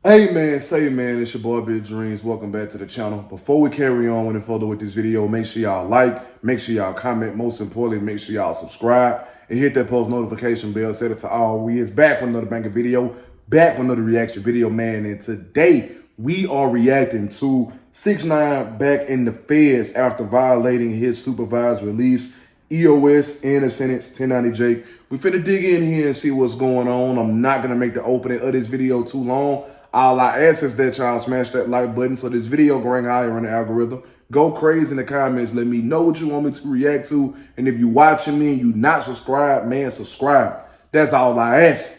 Hey man, say man, it's your boy Big Dreams. Welcome back to the channel. Before we carry on any further with this video, make sure y'all like, make sure y'all comment, most importantly, make sure y'all subscribe and hit that post notification bell. Set it to all. We is back with another banger video, back with another reaction video, man. And today we are reacting to 6ix9ine back in the feds after violating his supervised release. EOS and a sentence, 1090 Jake. We finna dig in here and see what's going on. I'm not gonna make the opening of this video too long. All I ask is that y'all smash that like button so this video can rank higher on the algorithm. Go crazy in the comments. Let me know what you want me to react to. And if you watching me and you not subscribed, man, subscribe. That's all I ask.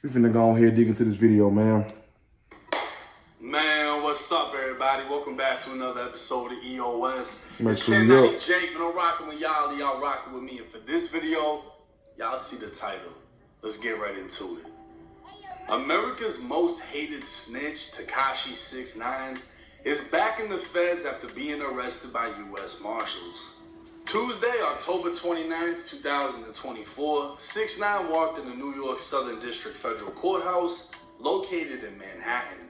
We finna go ahead and dig into this video, man. Man, what's up, everybody? Welcome back to another episode of EOS. It's 1090 Jake, but I'm rocking with y'all. Y'all rocking with me. And for this video, y'all see the title. Let's get right into it. America's most hated snitch, Tekashi 6ix9ine, is back in the feds after being arrested by U.S. Marshals. Tuesday, October 29th, 2024, 6ix9ine walked in the New York Southern District Federal Courthouse, located in Manhattan.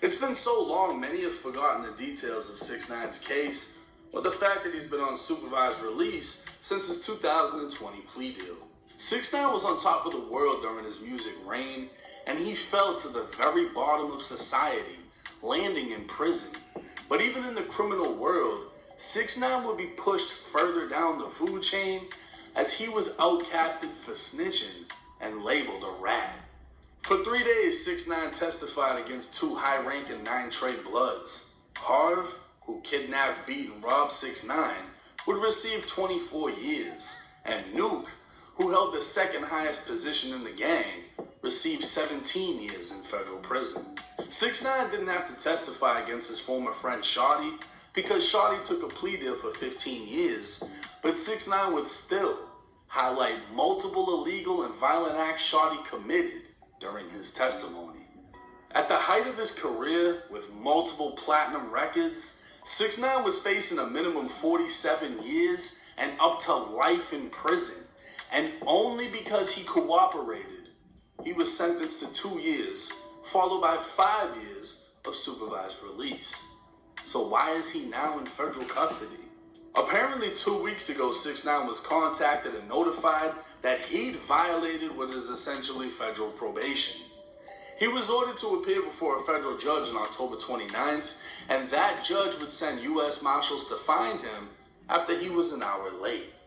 It's been so long, many have forgotten the details of 6ix9ine's case, or the fact that he's been on supervised release since his 2020 plea deal. 6ix9ine was on top of the world during his music reign, and he fell to the very bottom of society, landing in prison. But even in the criminal world, 6ix9ine would be pushed further down the food chain as he was outcasted for snitching and labeled a rat. For 3 days, 6ix9ine testified against two high-ranking 9 Trey Bloods. Harv, who kidnapped, beat, and robbed 6ix9ine, would receive 24 years, and Nuke, who held the second highest position in the gang, received 17 years in federal prison. 6ix9ine didn't have to testify against his former friend Shawty because Shawty took a plea deal for 15 years, but 6ix9ine would still highlight multiple illegal and violent acts Shawty committed during his testimony. At the height of his career, with multiple platinum records, 6ix9ine was facing a minimum 47 years and up to life in prison, and only because he cooperated, he was sentenced to 2 years, followed by 5 years of supervised release. So why is he now in federal custody? Apparently 2 weeks ago, 6ix9ine was contacted and notified that he'd violated what is essentially federal probation. He was ordered to appear before a federal judge on October 29th, and that judge would send U.S. Marshals to find him after he was an hour late.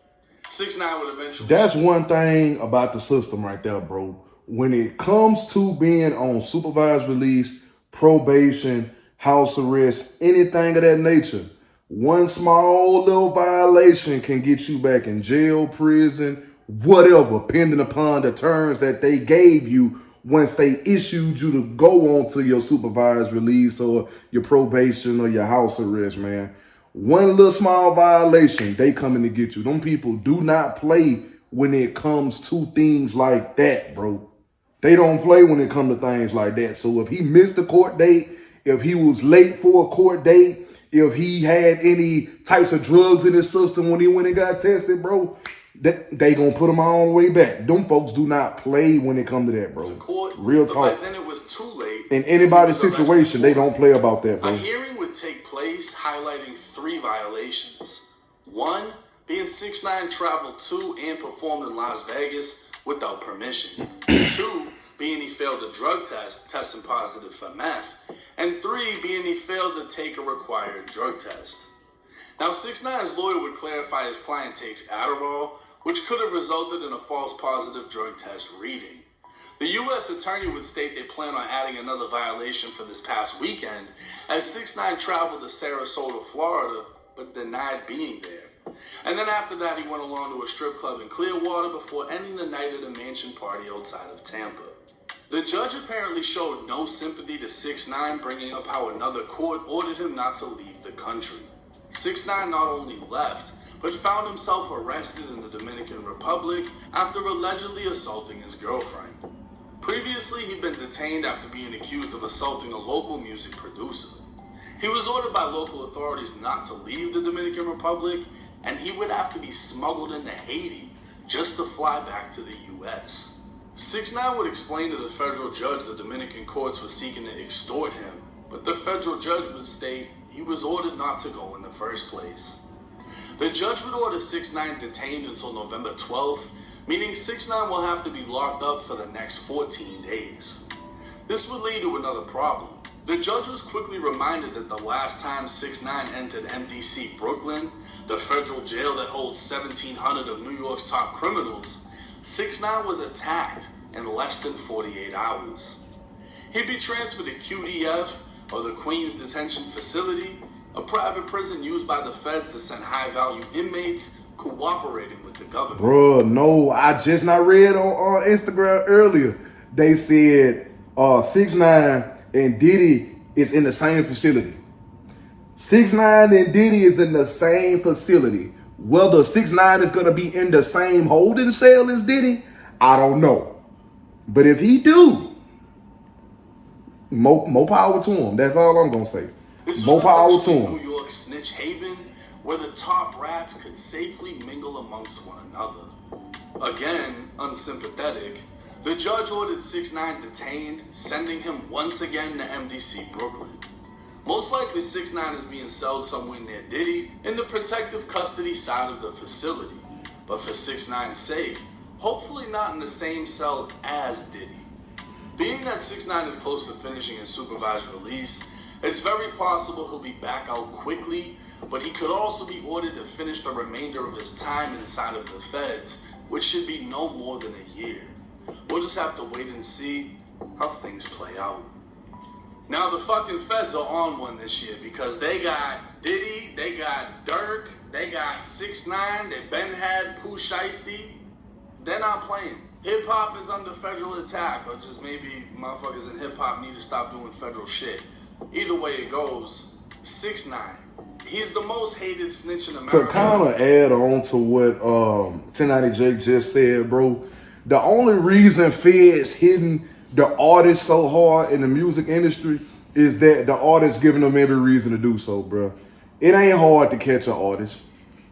6ix9ine would eventually... That's one thing about the system right there, bro. When it comes to being on supervised release, probation, house arrest, anything of that nature, one small little violation can get you back in jail, prison, whatever, depending upon the terms that they gave you once they issued you to go on to your supervised release or your probation or your house arrest, man. One little small violation, they coming to get you. Them people do not play when it comes to things like that, bro. They don't play when it comes to things like that. So if he missed a court date, if he was late for a court date, if he had any types of drugs in his system when he went and got tested, bro, they gonna put him all the way back. Them folks do not play when it comes to that, bro. Real talk. But then it was too late. In anybody's situation, they don't play about that, bro. A hearing would take place highlighting 3 violations. 1, being 6ix9ine traveled to and performed in Las Vegas without permission. 2, being he failed a drug test, testing positive for meth. And 3, being he failed to take a required drug test. Now, 6ix9ine's lawyer would clarify his client takes Adderall, which could have resulted in a false positive drug test reading. The U.S. attorney would state they plan on adding another violation for this past weekend, as 6ix9ine traveled to Sarasota, Florida, but denied being there. And then after that, he went along to a strip club in Clearwater before ending the night at a mansion party outside of Tampa. The judge apparently showed no sympathy to 6ix9ine, bringing up how another court ordered him not to leave the country. 6ix9ine not only left, but found himself arrested in the Dominican Republic after allegedly assaulting his girlfriend. Previously, he'd been detained after being accused of assaulting a local music producer. He was ordered by local authorities not to leave the Dominican Republic, and he would have to be smuggled into Haiti just to fly back to the U.S. 6ix9ine would explain to the federal judge the Dominican courts were seeking to extort him, but the federal judge would state he was ordered not to go in the first place. The judge would order 6ix9ine detained until November 12th, meaning 6ix9ine will have to be locked up for the next 14 days. This would lead to another problem. The judge was quickly reminded that the last time 6ix9ine entered MDC Brooklyn, the federal jail that holds 1,700 of New York's top criminals, 6ix9ine was attacked in less than 48 hours. He'd be transferred to QDF, or the Queens Detention Facility, a private prison used by the feds to send high-value inmates cooperating with the government. Bruh, no, I just not read on Instagram earlier. They said 6ix9ine and Diddy is in the same facility. 6ix9ine and Diddy is in the same facility. Whether 6ix9ine is gonna be in the same holding cell as Diddy, I don't know. But if he do, more power to him. That's all I'm gonna say. More power to him. New York snitch haven, where the top rats could safely mingle amongst one another. Again, unsympathetic, the judge ordered 6ix9ine detained, sending him once again to MDC Brooklyn. Most likely 6ix9ine is being celled somewhere near Diddy in the protective custody side of the facility. But for 6ix9ine's sake, hopefully not in the same cell as Diddy. Being that 6ix9ine is close to finishing his supervised release, it's very possible he'll be back out quickly, but he could also be ordered to finish the remainder of his time inside of the feds, which should be no more than a year. We'll just have to wait and see how things play out. Now the fucking feds are on one this year because they got Diddy, they got Dirk, they got 6ix9ine, they been had Pooh Shiesty. They're not playing. Hip-hop is under federal attack, or just maybe motherfuckers in hip-hop need to stop doing federal shit. Either way it goes, 6ix9ine, he's the most hated snitch in America. To kind of add on to what 1090 Jake just said, bro, the only reason feds hitting the artists so hard in the music industry is that the artists giving them every reason to do so, bro. It ain't hard to catch an artist.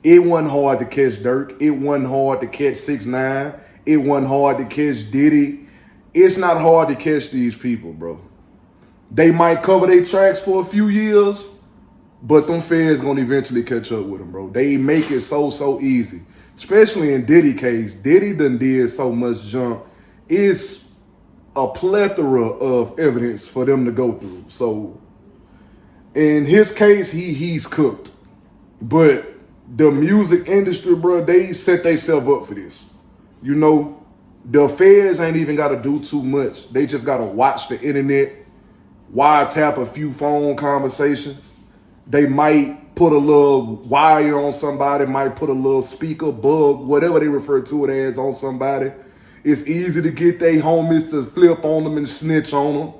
It wasn't hard to catch Dirk. It wasn't hard to catch 6ix9ine. It wasn't hard to catch Diddy. It's not hard to catch these people, bro. They might cover their tracks for a few years, but them feds gonna eventually catch up with them, bro. They make it so easy. Especially in Diddy case. Diddy done did so much junk. It's a plethora of evidence for them to go through. So in his case, he's cooked. But the music industry, bro, they set themselves up for this. You know, the feds ain't even got to do too much. They just got to watch the internet, wiretap a few phone conversations. They might put a little wire on somebody, might put a little speaker, bug, whatever they refer to it as on somebody. It's easy to get their homies to flip on them and snitch on them.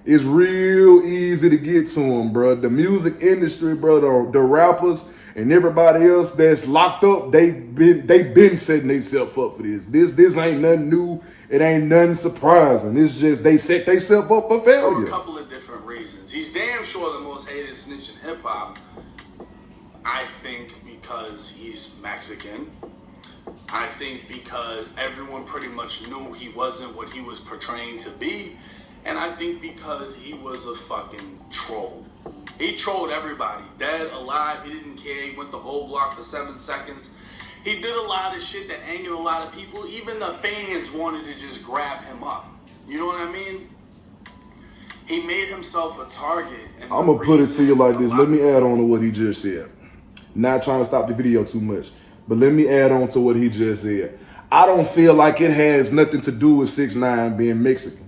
It's real easy to get to them, bro. The music industry, bro, the rappers and everybody else that's locked up, they been setting themselves up for this. This ain't nothing new. It ain't nothing surprising. It's just they set themselves up for failure. For a couple of different reasons. He's damn sure the most hated snitch in hip hop. I think because he's Mexican. I think because everyone pretty much knew he wasn't what he was portraying to be. And I think because he was a fucking troll. He trolled everybody, dead, alive, he didn't care. He went the whole block for 7 seconds. He did a lot of shit that angered a lot of people. Even the fans wanted to just grab him up. You know what I mean? He made himself a target. I'm going to put it to you like this. Let me add on to what he just said. Not trying to stop the video too much, but let me add on to what he just said. I don't feel like it has nothing to do with 6ix9ine being Mexican.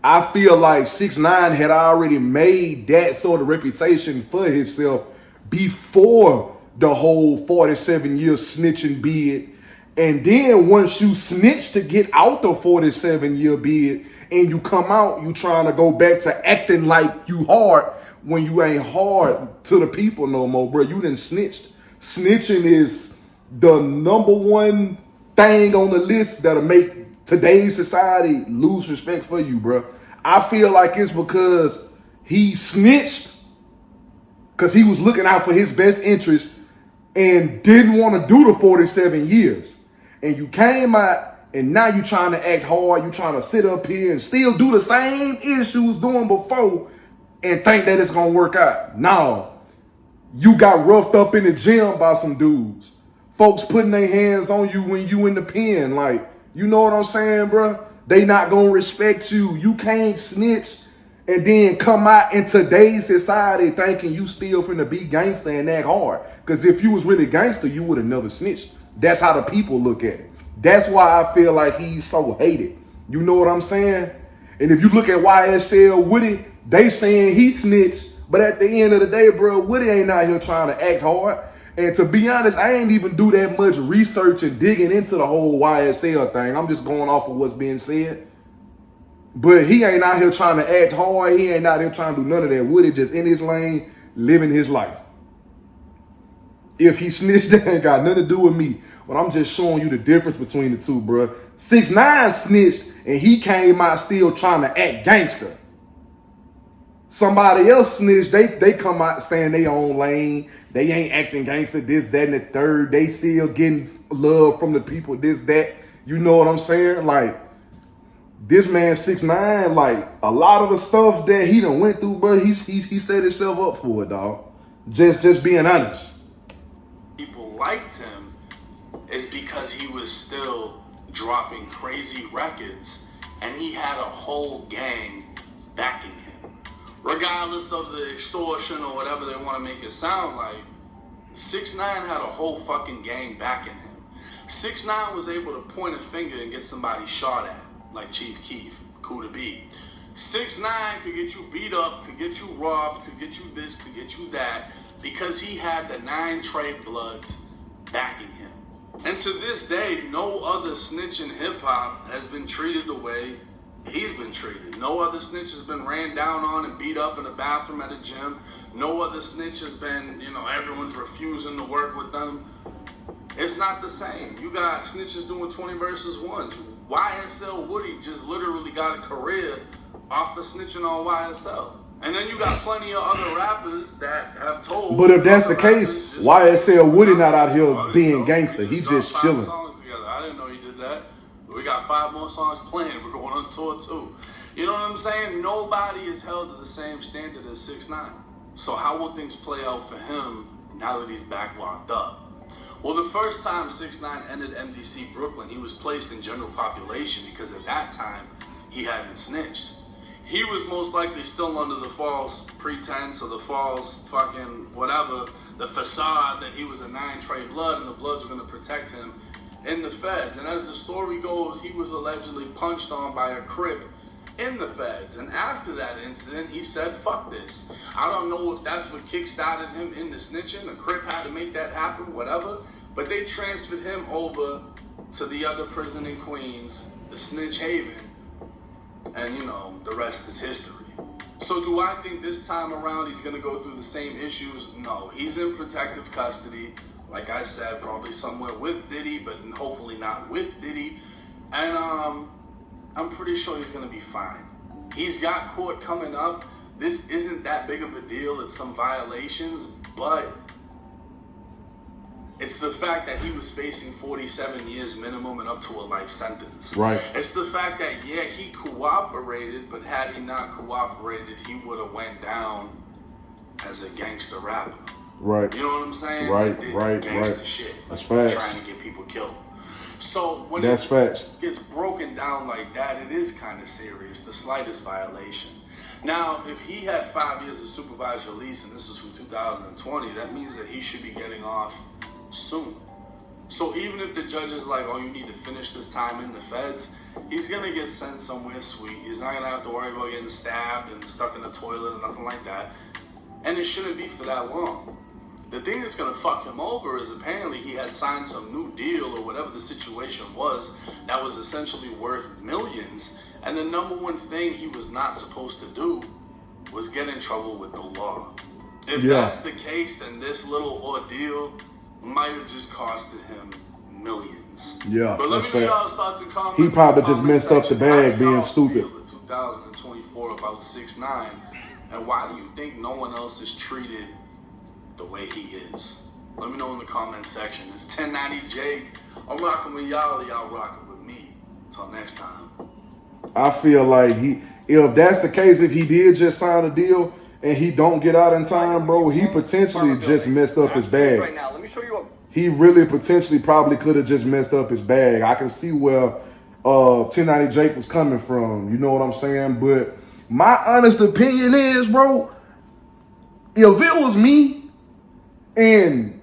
I feel like 6ix9ine had already made that sort of reputation for himself before the whole 47-year snitching bid. And then once you snitch to get out the 47-year bid and you come out, you trying to go back to acting like you hard when you ain't hard to the people no more, bro. You done snitched. Snitching is the number one thing on the list that'll make today's society lose respect for you, bro. I feel like it's because he snitched because he was looking out for his best interest and didn't want to do the 47 years. And you came out And now you trying to act hard, you trying to sit up here and still do the same issues you was doing before and think that it's gonna work out. No. You got roughed up in the gym by some dudes. Folks putting their hands on you when you in the pen. Like, you know what I'm saying, bro? They not gonna respect you. You can't snitch and then come out in today's society thinking you still finna be gangster and act hard. Because if you was really gangster, you would have never snitched. That's how the people look at it. That's why I feel like he's so hated. You know what I'm saying? And if you look at YSL Woody, they saying he snitched. But at the end of the day, bro, Woody ain't out here trying to act hard. And to be honest, I ain't even do that much research and digging into the whole YSL thing. I'm just going off of what's being said. But he ain't out here trying to act hard. He ain't out here trying to do none of that. Woody just in his lane, living his life. If he snitched, that ain't got nothing to do with me. But I'm just showing you the difference between the two, bro. 6ix9ine snitched, and he came out still trying to act gangster. Somebody else snitched, they come out staying their own lane. They ain't acting gangster, this, that, and the third. They still getting love from the people, this, that. You know what I'm saying? Like, this man 6ix9ine, like, a lot of the stuff that he done went through, but he set himself up for it, dog. Just being honest. People liked him is because he was still dropping crazy records and he had a whole gang backing him. Regardless of the extortion or whatever they want to make it sound like, 6ix9ine had a whole fucking gang backing him. 6ix9ine was able to point a finger and get somebody shot at, like Chief Keef, cool to be. 6ix9ine could get you beat up, could get you robbed, could get you this, could get you that, because he had the 9 Trey Bloods backing him. And to this day, no other snitch in hip-hop has been treated the way he's been treated. No other snitch has been ran down on and beat up in a bathroom at a gym. No other snitch has been, everyone's refusing to work with them. It's not the same. You got snitches doing 20 versus 1. YSL Woody just literally got a career off of snitching on YSL. And then you got plenty of other rappers that have told. But if that's the case, YSL Woody not out here being gangster. He just chilling. I didn't know he did that. We got 5 more songs playing. We're going on tour too. You know what I'm saying? Nobody is held to the same standard as 6ix9ine. So how will things play out for him now that he's back locked up? Well, the first time 6ix9ine entered MDC Brooklyn, he was placed in general population because at that time he hadn't snitched. He was most likely still under the false pretense or the false fucking whatever, the facade that he was a 9 Trey Blood and the Bloods were going to protect him in the feds. And as the story goes, he was allegedly punched on by a Crip in the feds. And after that incident, he said, fuck this. I don't know if that's what kickstarted him into snitching. A Crip had to make that happen, whatever. But they transferred him over to the other prison in Queens, the Snitch Haven. And, the rest is history. So do I think this time around he's going to go through the same issues? No. He's in protective custody. Like I said, probably somewhere with Diddy, but hopefully not with Diddy. And I'm pretty sure he's going to be fine. He's got court coming up. This isn't that big of a deal. It's some violations, but it's the fact that he was facing 47 years minimum and up to a life sentence. Right. It's the fact that, yeah, he cooperated, but had he not cooperated, he would have went down as a gangster rapper. Right. You know what I'm saying? Right. Gangster shit. That's facts. Trying to get people killed. So when that's facts. Gets broken down like that, it is kind of serious, the slightest violation. Now, if he had 5 years of supervised release, and this was from 2020, that means that he should be getting off soon. So even if the judge is like, oh, you need to finish this time in the feds, he's going to get sent somewhere sweet. He's not going to have to worry about getting stabbed and stuck in the toilet or nothing like that. And it shouldn't be for that long. The thing that's going to fuck him over is apparently he had signed some new deal or whatever the situation was that was essentially worth millions. And the number one thing he was not supposed to do was get in trouble with the law. If that's the case, then this little ordeal might have just costed him millions. Yeah, but let me know y'all's thoughts and comments. He probably just messed up the bag being stupid. 2024 about 6ix9ine, and why do you think no one else is treated the way he is? Let me know in the comment section. It's 1090 Jake. I'm rocking with y'all rocking with me. Till next time. I feel like if that's the case, if he did just sign a deal and he don't get out in time, bro, he potentially just messed up his bag. Right now, let me show you He really potentially probably could have just messed up his bag. I can see where 1090 Jake was coming from. You know what I'm saying? But my honest opinion is, bro, if it was me and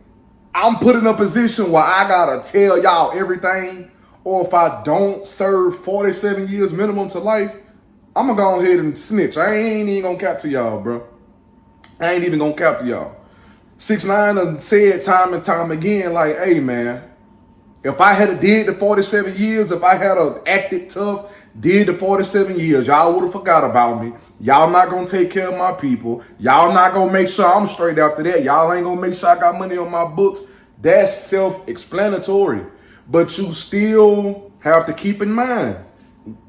I'm put in a position where I gotta tell y'all everything, or if I don't serve 47 years minimum to life, I'm gonna go ahead and snitch. I ain't even gonna cap to y'all, bro. I ain't even gonna cap to y'all. 6ix9ine done said time and time again, like, hey man, if I had did the 47 years, if I had acted tough, did the 47 years, y'all would have forgot about me. Y'all not gonna take care of my people. Y'all not gonna make sure I'm straight after that. Y'all ain't gonna make sure I got money on my books. That's self-explanatory. But you still have to keep in mind,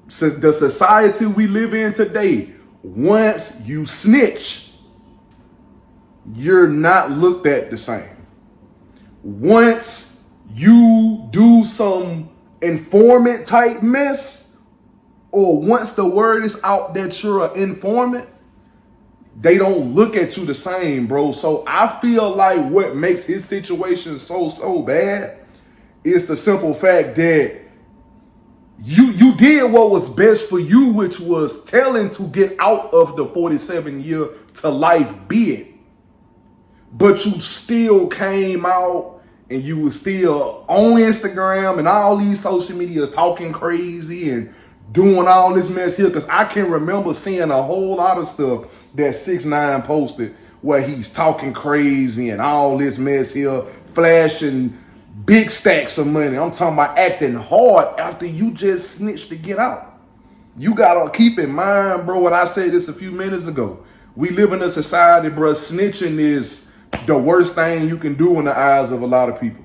the society we live in today, once you snitch, you're not looked at the same. Once you do some informant type mess, or once the word is out that you're an informant, they don't look at you the same, bro. So I feel like what makes his situation so bad is the simple fact that you did what was best for you, which was telling to get out of the 47 year to life bid. But you still came out and you were still on Instagram and all these social medias talking crazy and doing all this mess here. Because I can remember seeing a whole lot of stuff that 6ix9ine posted where he's talking crazy and all this mess here, flashing big stacks of money. I'm talking about acting hard after you just snitched to get out. You gotta keep in mind, bro, what I said this a few minutes ago. We live in a society, bro, snitching is the worst thing you can do in the eyes of a lot of people.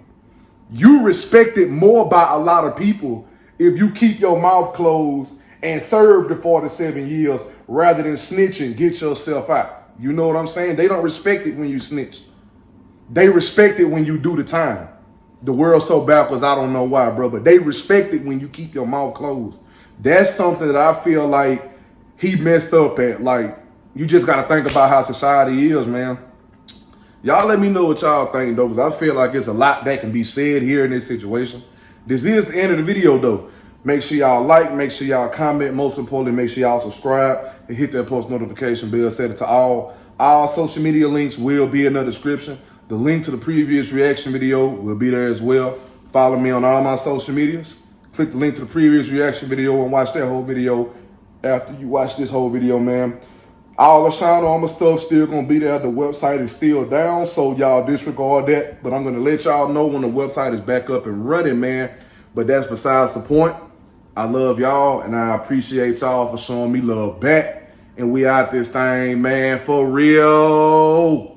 You respect it more by a lot of people if you keep your mouth closed and serve the 47 years rather than snitching, get yourself out. You know what I'm saying? They don't respect it when you snitch. They respect it when you do the time. The world's so backwards, I don't know why, bro, but they respect it when you keep your mouth closed. That's something that I feel like he messed up at. Like, you just got to think about how society is, man. Y'all let me know what y'all think, though, because I feel like there's a lot that can be said here in this situation. This is the end of the video, though. Make sure y'all like, make sure y'all comment. Most importantly, make sure y'all subscribe and hit that post notification bell. Set it to all. All social media links will be in the description. The link to the previous reaction video will be there as well. Follow me on all my social medias. Click the link to the previous reaction video and watch that whole video after you watch this whole video, man. All the Shine Armor stuff still gonna be there. The website is still down, so y'all disregard that. But I'm gonna let y'all know when the website is back up and running, man. But that's besides the point. I love y'all, and I appreciate y'all for showing me love back. And we out this thing, man, for real.